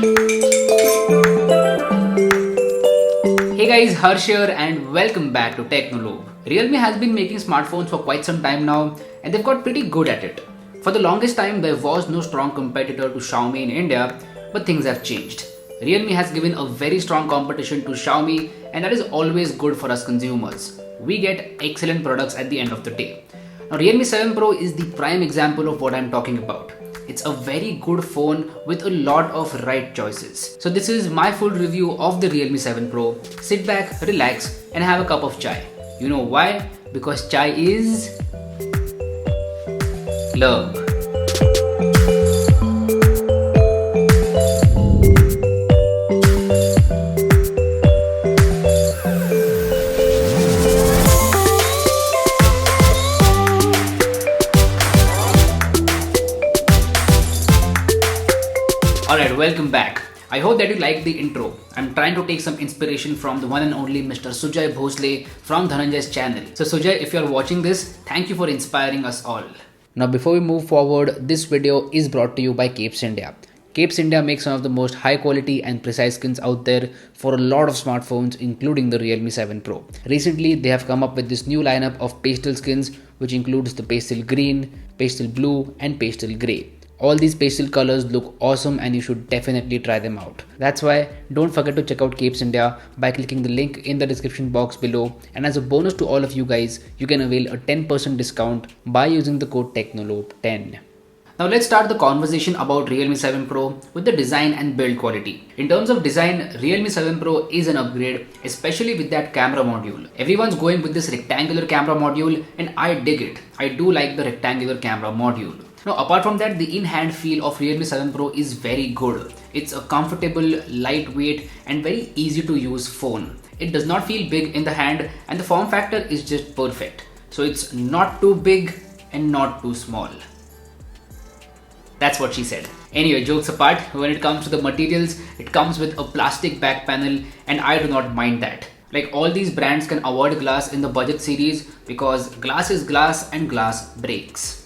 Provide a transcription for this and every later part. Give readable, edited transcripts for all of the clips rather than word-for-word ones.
Hey guys, Harsh here and welcome back to Technolobe. Realme has been making smartphones for quite some time now and they've got pretty good at it. For the longest time there was no strong competitor to Xiaomi in India, but things have changed. Realme has given a very strong competition to Xiaomi and that is always good for us consumers. We get excellent products at the end of the day. Now Realme 7 Pro is the prime example of what I'm talking about. It's a very good phone with a lot of right choices. So this is my full review of the Realme 7 Pro. Sit back, relax and have a cup of chai. You know why? Because chai is love. Alright, welcome back. I hope that you liked the intro. I'm trying to take some inspiration from the one and only Mr. Sujay Bhosle from Dhananjay's channel. So Sujay, if you're watching this, thank you for inspiring us all. Now before we move forward, this video is brought to you by Capes India. Capes India makes some of the most high quality and precise skins out there for a lot of smartphones including the Realme 7 Pro. Recently they have come up with this new lineup of pastel skins which includes the pastel green, pastel blue and pastel grey. All these pastel colors look awesome and you should definitely try them out. That's why don't forget to check out Capes India by clicking the link in the description box below, and as a bonus to all of you guys, you can avail a 10% discount by using the code Technolobe10. Now let's start the conversation about Realme 7 Pro with the design and build quality. In terms of design, Realme 7 Pro is an upgrade, especially with that camera module. Everyone's going with this rectangular camera module and I dig it. I do like the rectangular camera module. Now apart from that, the in-hand feel of Realme 7 Pro is very good. It's a comfortable, lightweight and very easy to use phone. It does not feel big in the hand and the form factor is just perfect. So it's not too big and not too small. That's what she said. Anyway, jokes apart, when it comes to the materials, it comes with a plastic back panel and I do not mind that. Like all these brands can avoid glass in the budget series because glass is glass and glass breaks.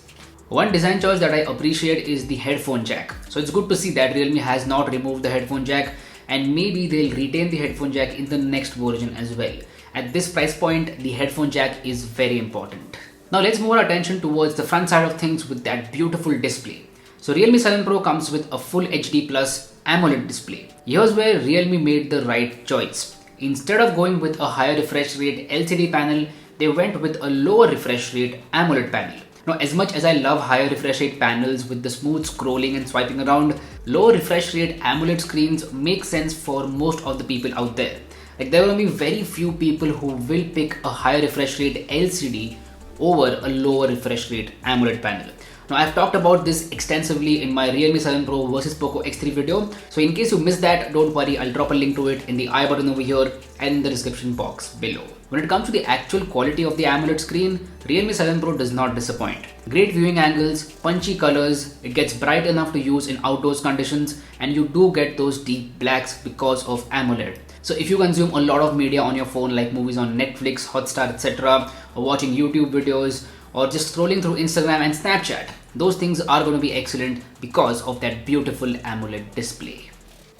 One design choice that I appreciate is the headphone jack. So it's good to see that Realme has not removed the headphone jack and maybe they'll retain the headphone jack in the next version as well. At this price point, the headphone jack is very important. Now let's move our attention towards the front side of things with that beautiful display. So Realme 7 Pro comes with a full HD Plus AMOLED display. Here's where Realme made the right choice. Instead of going with a higher refresh rate LCD panel, they went with a lower refresh rate AMOLED panel. Now, as much as I love higher refresh rate panels with the smooth scrolling and swiping around, lower refresh rate AMOLED screens make sense for most of the people out there. Like there will be very few people who will pick a higher refresh rate LCD over a lower refresh rate AMOLED panel. Now I've talked about this extensively in my Realme 7 Pro versus Poco X3 video. So in case you missed that, don't worry, I'll drop a link to it in the I button over here and in the description box below. When it comes to the actual quality of the AMOLED screen, Realme 7 Pro does not disappoint. Great viewing angles, punchy colors, it gets bright enough to use in outdoors conditions and you do get those deep blacks because of AMOLED. So if you consume a lot of media on your phone like movies on Netflix, Hotstar, etc. or watching YouTube videos or just scrolling through Instagram and Snapchat, those things are going to be excellent because of that beautiful AMOLED display.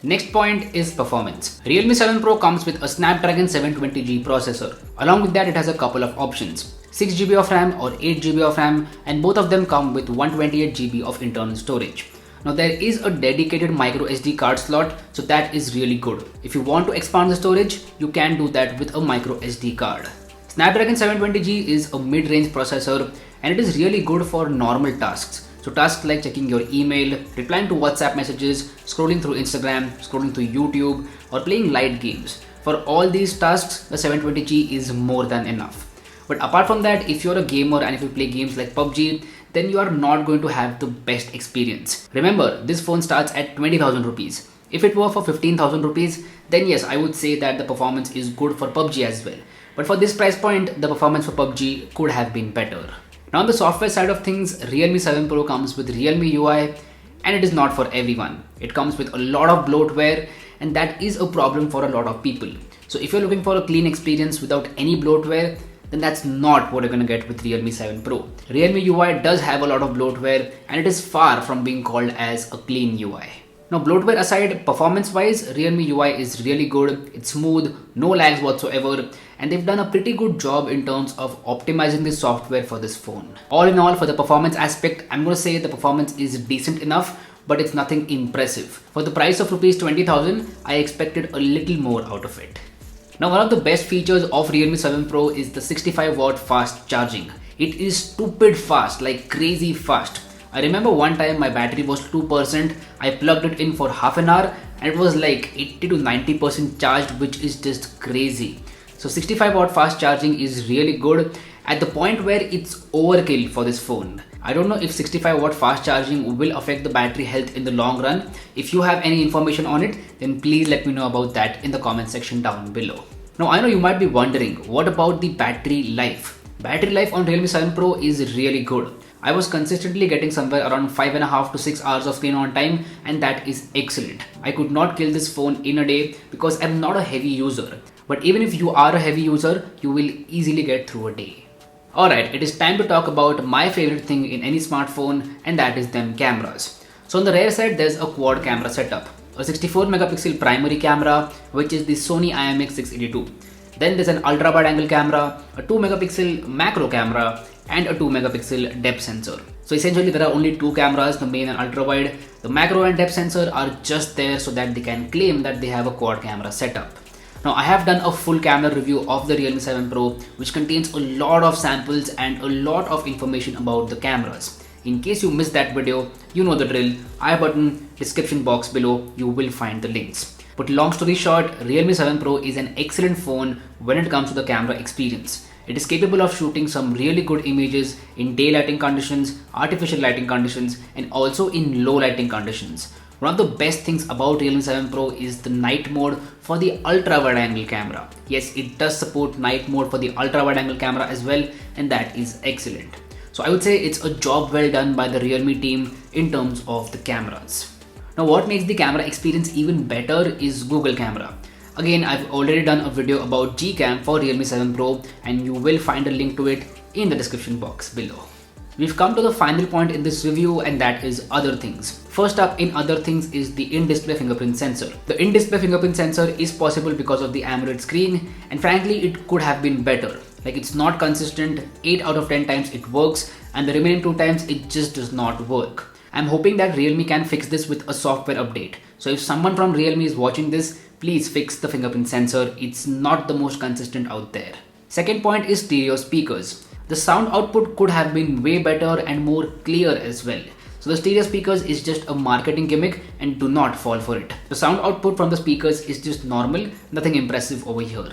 Next point is performance. Realme 7 Pro comes with a Snapdragon 720G processor. Along with that, it has a couple of options. 6GB of RAM or 8GB of RAM, and both of them come with 128GB of internal storage. Now there is a dedicated micro SD card slot, so that is really good. If you want to expand the storage, you can do that with a micro SD card. Snapdragon 720G is a mid-range processor and it is really good for normal tasks. So tasks like checking your email, replying to WhatsApp messages, scrolling through Instagram, scrolling through YouTube or playing light games. For all these tasks, the 720G is more than enough. But apart from that, if you're a gamer and if you play games like PUBG, then you are not going to have the best experience. Remember, this phone starts at 20,000 rupees. If it were for 15,000 rupees, then yes, I would say that the performance is good for PUBG as well. But for this price point, the performance for PUBG could have been better. Now on the software side of things, Realme 7 Pro comes with Realme UI and it is not for everyone. It comes with a lot of bloatware and that is a problem for a lot of people. So if you're looking for a clean experience without any bloatware, then that's not what you're going to get with Realme 7 Pro. Realme UI does have a lot of bloatware and it is far from being called as a clean UI. Now, bloatware aside, performance-wise, Realme UI is really good. It's smooth, no lags whatsoever, and they've done a pretty good job in terms of optimizing the software for this phone. All in all, for the performance aspect, I'm going to say the performance is decent enough, but it's nothing impressive. For the price of rupees 20,000, I expected a little more out of it. Now, one of the best features of Realme 7 Pro is the 65-watt fast charging. It is stupid fast, like crazy fast. I remember one time my battery was 2%, I plugged it in for half an hour and it was like 80 to 90% charged, which is just crazy. So 65-watt fast charging is really good at the point where it's overkill for this phone. I don't know if 65-watt fast charging will affect the battery health in the long run. If you have any information on it, then please let me know about that in the comment section down below. Now, I know you might be wondering, what about the battery life? Battery life on Realme 7 Pro is really good. I was consistently getting somewhere around 5.5 to 6 hours of screen on time, and that is excellent. I could not kill this phone in a day because I'm not a heavy user. But even if you are a heavy user, you will easily get through a day. Alright, it is time to talk about my favorite thing in any smartphone, and that is them cameras. So on the rear side, there's a quad camera setup. A 64 megapixel primary camera, which is the Sony IMX682. Then there's an ultra wide angle camera, a 2 megapixel macro camera, and a 2 megapixel depth sensor. So essentially there are only two cameras, the main and ultra wide. The macro and depth sensor are just there so that they can claim that they have a quad camera setup. Now, I have done a full camera review of the Realme 7 Pro, which contains a lot of samples and a lot of information about the cameras. In case you missed that video, you know the drill. I button, description box below, you will find the links. But long story short, Realme 7 Pro is an excellent phone when it comes to the camera experience. It is capable of shooting some really good images in daylighting conditions, artificial lighting conditions, and also in low lighting conditions. One of the best things about Realme 7 Pro is the night mode for the ultra wide angle camera. Yes, it does support night mode for the ultra wide angle camera as well, and that is excellent. So I would say it's a job well done by the Realme team in terms of the cameras. Now, what makes the camera experience even better is Google Camera. Again, I've already done a video about Gcam for Realme 7 Pro, and you will find a link to it in the description box below. We've come to the final point in this review, and that is other things. First up in other things is the in-display fingerprint sensor. The in-display fingerprint sensor is possible because of the AMOLED screen, and frankly it could have been better. Like, it's not consistent, 8 out of 10 times it works, and the remaining 2 times it just does not work. I'm hoping that Realme can fix this with a software update. So if someone from Realme is watching this, please fix the fingerprint sensor. It's not the most consistent out there. Second point is stereo speakers. The sound output could have been way better and more clear as well. So the stereo speakers is just a marketing gimmick, and do not fall for it. The sound output from the speakers is just normal, nothing impressive over here.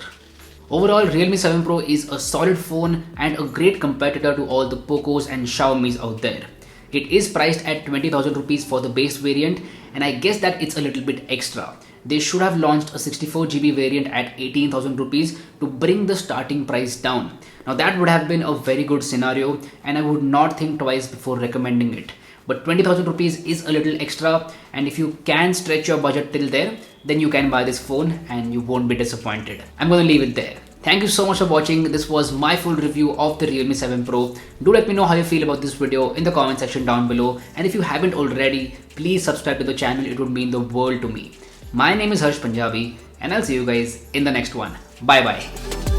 Overall, Realme 7 Pro is a solid phone and a great competitor to all the Pocos and Xiaomis out there. It is priced at 20,000 rupees for the base variant, and I guess that it's a little bit extra. They should have launched a 64GB variant at 18,000 rupees to bring the starting price down. Now that would have been a very good scenario, and I would not think twice before recommending it. But 20,000 rupees is a little extra, and if you can stretch your budget till there, then you can buy this phone and you won't be disappointed. I'm going to leave it there. Thank you so much for watching. This was my full review of the Realme 7 Pro. Do let me know how you feel about this video in the comment section down below. And if you haven't already, please subscribe to the channel. It would mean the world to me. My name is Harsh Punjabi, and I'll see you guys in the next one. Bye bye.